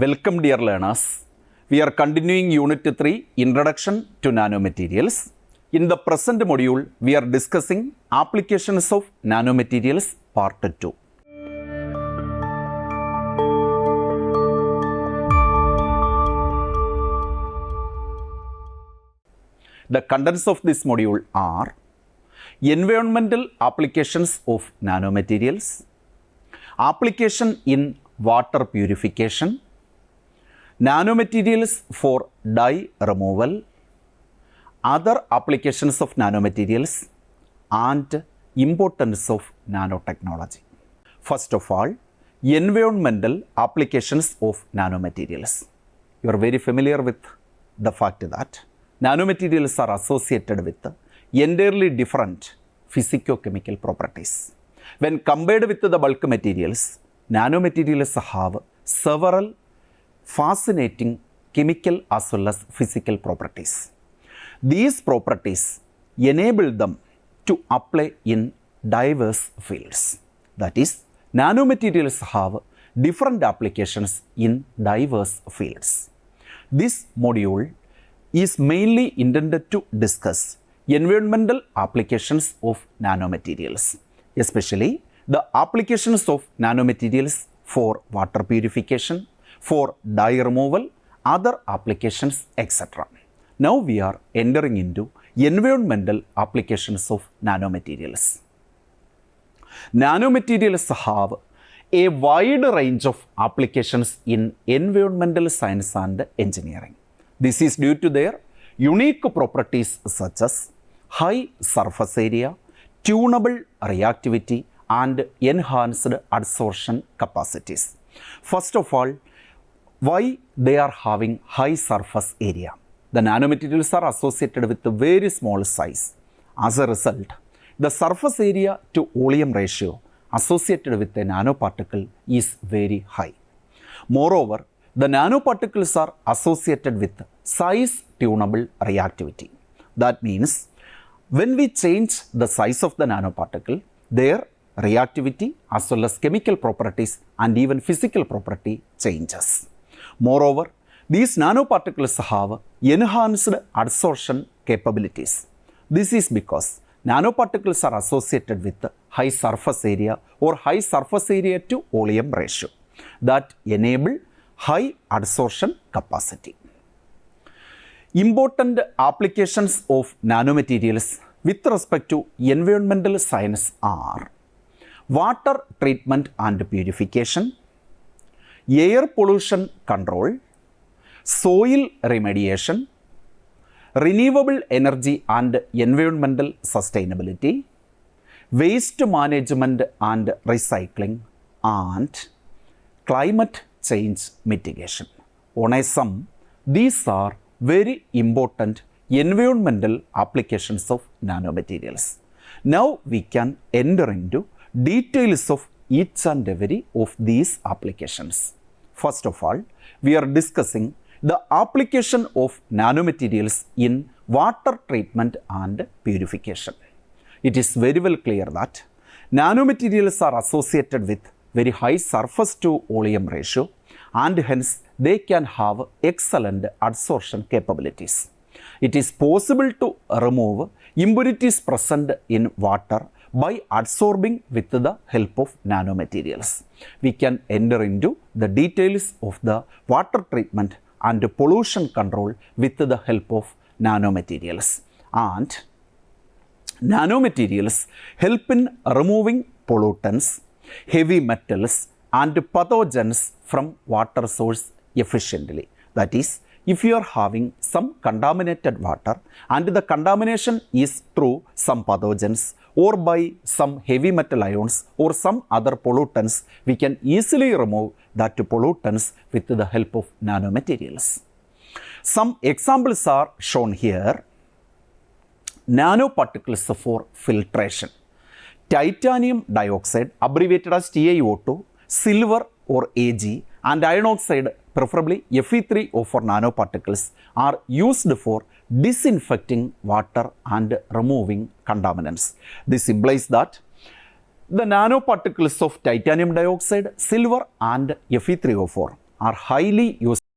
Welcome dear learners. We are continuing Unit 3, Introduction to Nanomaterials. In the present module, we are discussing Applications of Nanomaterials Part 2. The contents of this module are Environmental Applications of Nanomaterials, Application in Water Purification, Nanomaterials for dye removal, other applications of nanomaterials, and importance of nanotechnology. First of all, environmental applications of nanomaterials. You are very familiar with the fact that nanomaterials are associated with entirely different physico-chemical properties. When compared with the bulk materials, nanomaterials have several fascinating chemical as well as physical properties. These properties enable them to apply in diverse fields. That is, nanomaterials have different applications in diverse fields. This module is mainly intended to discuss environmental applications of nanomaterials, especially the applications of nanomaterials for water purification, for dye removal, other applications, etc. Now we are entering into environmental applications of nanomaterials. Nanomaterials have a wide range of applications in environmental science and engineering. This is due to their unique properties such as high surface area, tunable reactivity, and enhanced adsorption capacities. First of all, why they are having high surface area? The nanomaterials are associated with a very small size. As a result, the surface area to volume ratio associated with a nanoparticle is very high. Moreover, the nanoparticles are associated with size tunable reactivity. That means when we change the size of the nanoparticle, their reactivity as well as chemical properties and even physical property changes. Moreover, these nanoparticles have enhanced adsorption capabilities. This is because nanoparticles are associated with high surface area or high surface area to volume ratio that enable high adsorption capacity. Important applications of nanomaterials with respect to environmental science are water treatment and purification, air pollution control, soil remediation, renewable energy and environmental sustainability, waste management and recycling, and climate change mitigation. On a sum, these are very important environmental applications of nanomaterials. Now we can enter into details of each and every of these applications. First of all, we are discussing the application of nanomaterials in water treatment and purification. It is very well clear that nanomaterials are associated with very high surface to volume ratio and hence they can have excellent adsorption capabilities. It is possible to remove impurities present in water by adsorbing with the help of nanomaterials. We can enter into the details of the water treatment and pollution control with the help of nanomaterials. And nanomaterials help in removing pollutants, heavy metals, and pathogens from water source efficiently. That is, if you are having some contaminated water and the contamination is through some pathogens or by some heavy metal ions or some other pollutants, we can easily remove that pollutants with the help of nanomaterials. Some examples are shown here. Nanoparticles for filtration. Titanium dioxide, abbreviated as TiO2, silver or Ag, and iron oxide, preferably Fe3O4 nanoparticles, are used for disinfecting water and removing contaminants. This implies that the nanoparticles of titanium dioxide, silver and Fe3O4 are highly